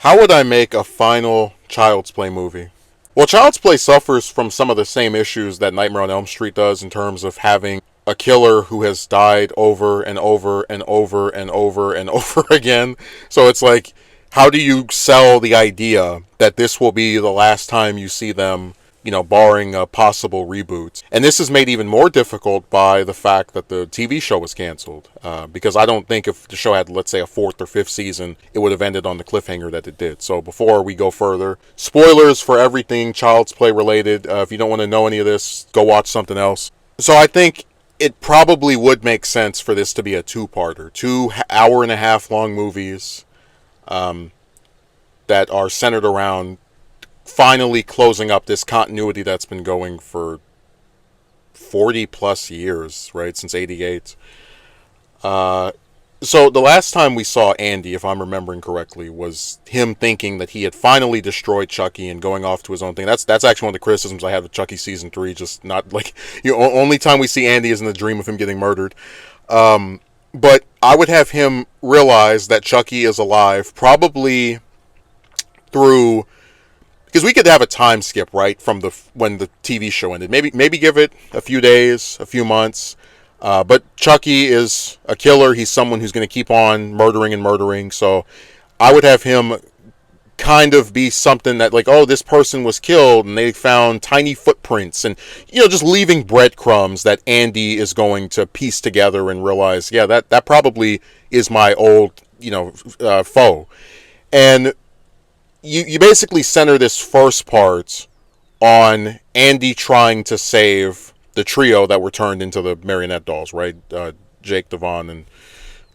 How would I make a final Child's Play movie? Well, Child's Play suffers from some of the same issues that Nightmare on Elm Street does in terms of having a killer who has died over and over and over and over and over again. So it's like, how do you sell the idea that this will be the last time you see them, barring a possible reboot? And this is made even more difficult by the fact that the TV show was canceled. Because I don't think if the show had, let's say, a fourth or fifth season, it would have ended on the cliffhanger that it did. So before we go further, spoilers for everything Child's Play related. If you don't want to know any of this, go watch something else. So I think it probably would make sense for this to be a two-parter. 2 hour-and-a-half long movies that are centered around finally closing up this continuity that's been going for 40 plus years, right? Since 88. So the last time we saw Andy, if I'm remembering correctly, was him thinking that he had finally destroyed Chucky and going off to his own thing. That's actually one of the criticisms I have of Chucky season 3. Just not like, only time we see Andy is in the dream of him getting murdered. But I would have him realize that Chucky is alive, probably through, because we could have a time skip, right, from when the TV show ended. Maybe give it a few days, a few months. But Chucky is a killer. He's someone who's going to keep on murdering and murdering. So I would have him kind of be something that, like, oh, this person was killed and they found tiny footprints and, just leaving breadcrumbs that Andy is going to piece together and realize, yeah, that probably is my old, foe. And you basically center this first part on Andy trying to save the trio that were turned into the marionette dolls, right? Jake, Devon, and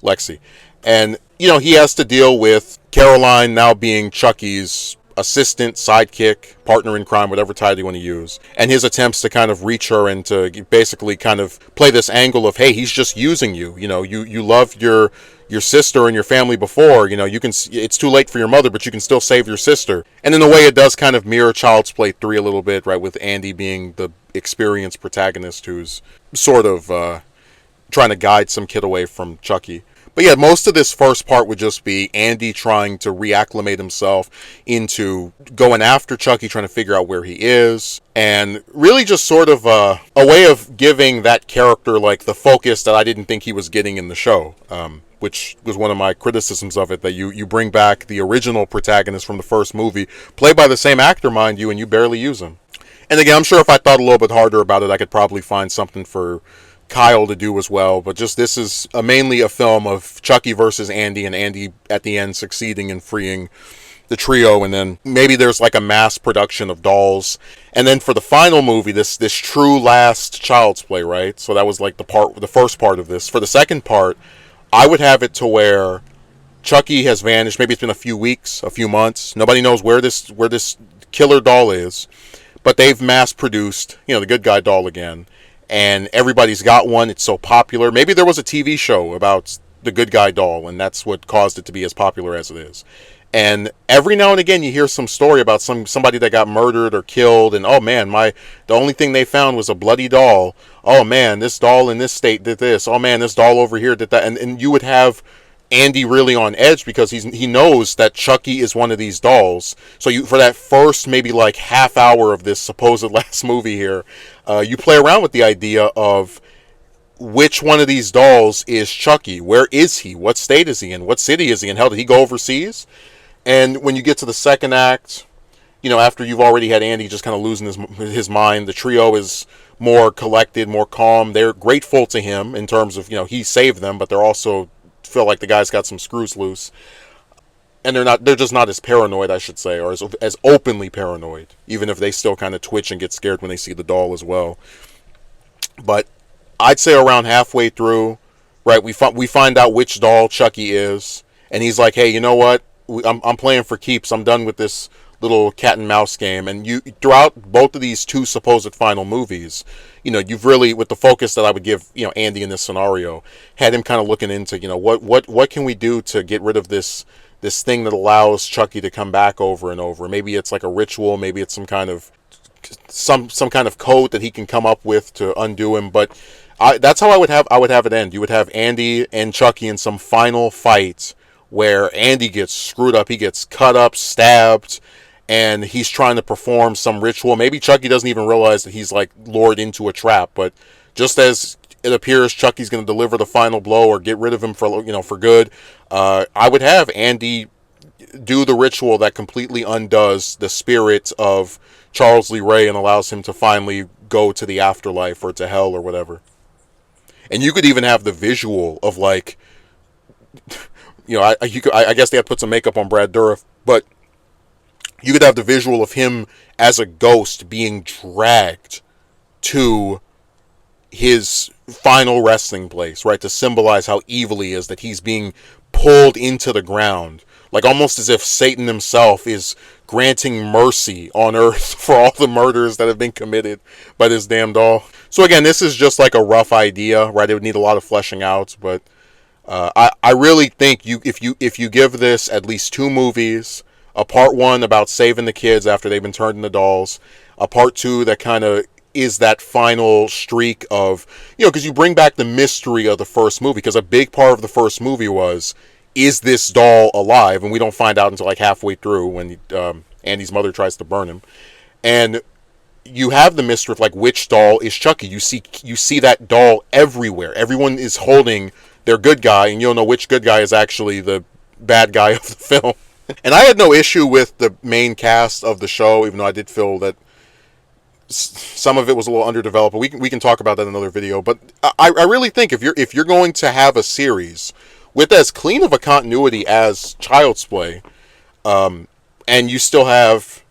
Lexi. And, he has to deal with Caroline now being Chucky's assistant, sidekick, partner in crime, whatever title you want to use, and his attempts to kind of reach her and to basically kind of play this angle of, hey, he's just using you. You loved your sister and your family before. You can. It's too late for your mother, but you can still save your sister. And in a way, it does kind of mirror Child's Play 3 a little bit, right? With Andy being the experienced protagonist who's sort of trying to guide some kid away from Chucky. But yeah, most of this first part would just be Andy trying to reacclimate himself into going after Chucky, trying to figure out where he is, and really just sort of a way of giving that character like the focus that I didn't think he was getting in the show, which was one of my criticisms of it, that you bring back the original protagonist from the first movie, played by the same actor, mind you, and you barely use him. And again, I'm sure if I thought a little bit harder about it, I could probably find something for Kyle to do as well, but just this is mainly a film of Chucky versus Andy, and Andy at the end succeeding in freeing the trio, and then maybe there's like a mass production of dolls, and then for the final movie, this true last Child's Play, right? So that was like the first part of this. For the second part, I would have it to where Chucky has vanished. Maybe it's been a few weeks, a few months. Nobody knows where this killer doll is, but they've mass produced, the good guy doll again. And everybody's got one. It's so popular. Maybe there was a TV show about the good guy doll, and that's what caused it to be as popular as it is. And every now and again, you hear some story about somebody that got murdered or killed, and oh man, the only thing they found was a bloody doll. Oh man, this doll in this state did this. Oh man, this doll over here did that. And you would have Andy really on edge because he knows that Chucky is one of these dolls. So for that first maybe like half hour of this supposed last movie here, you play around with the idea of which one of these dolls is Chucky. Where is he? What state is he in? What city is he in? Hell, did he go overseas? And when you get to the second act, after you've already had Andy just kind of losing his mind, the trio is more collected, more calm. They're grateful to him in terms of, he saved them, but they're also feel like the guy's got some screws loose, and they're just not as paranoid, I should say, or as openly paranoid, even if they still kind of twitch and get scared when they see the doll as well. But I'd say around halfway through, right, we find out which doll Chucky is, and he's like, hey, you know what, I'm playing for keeps. I'm done with this little cat and mouse game. And you, throughout both of these two supposed final movies, you've really, with the focus that I would give, Andy in this scenario, had him kind of looking into, what can we do to get rid of this thing that allows Chucky to come back over and over. Maybe it's like a ritual, maybe it's some kind of code that he can come up with to undo him. But that's how I would have it end. You would have Andy and Chucky in some final fight where Andy gets screwed up. He gets cut up, stabbed, and he's trying to perform some ritual. Maybe Chucky doesn't even realize that he's like lured into a trap, but just as it appears Chucky's going to deliver the final blow or get rid of him for good, I would have Andy do the ritual that completely undoes the spirit of Charles Lee Ray and allows him to finally go to the afterlife or to hell or whatever. And you could even have the visual of like, I guess they had to put some makeup on Brad Dourif, but you could have the visual of him as a ghost being dragged to his final resting place, right? To symbolize how evil he is, that he's being pulled into the ground. Like almost as if Satan himself is granting mercy on earth for all the murders that have been committed by this damn doll. So again, this is just like a rough idea, right? It would need a lot of fleshing out, but I really think if you give this at least 2 movies, a part 1 about saving the kids after they've been turned into dolls, a part 2 that kind of is that final streak of, because you bring back the mystery of the first movie, because a big part of the first movie was, is this doll alive? And we don't find out until like halfway through when Andy's mother tries to burn him. And you have the mystery of like which doll is Chucky. You see that doll everywhere. Everyone is holding their good guy, and you don't know which good guy is actually the bad guy of the film. And I had no issue with the main cast of the show, even though I did feel that some of it was a little underdeveloped. But we can talk about that in another video. But I really think if you're going to have a series with as clean of a continuity as Child's Play, and you still have,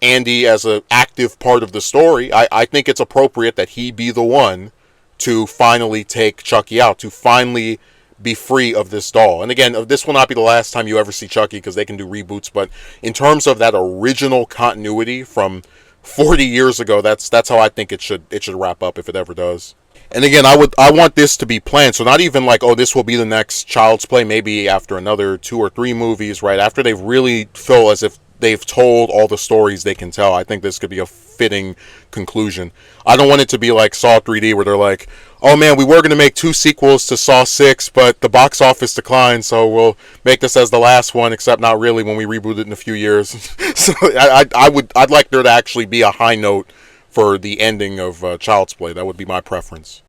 Andy as an active part of the story, I think it's appropriate that he be the one to finally take Chucky out, to finally be free of this doll. And again, this will not be the last time you ever see Chucky, because they can do reboots, but in terms of that original continuity from 40 years ago, that's how I think it should wrap up, if it ever does. And again, I want this to be planned, so not even like, oh, this will be the next Child's Play, maybe after another 2 or 3 movies, right? After they really feel as if they've told all the stories they can tell, I think this could be a fitting conclusion. I don't want it to be like Saw 3D, where they're like, oh man, we were going to make 2 sequels to Saw 6, but the box office declined, so we'll make this as the last one, except not really when we reboot it in a few years. So I'd like there to actually be a high note for the ending of Child's Play. That would be my preference.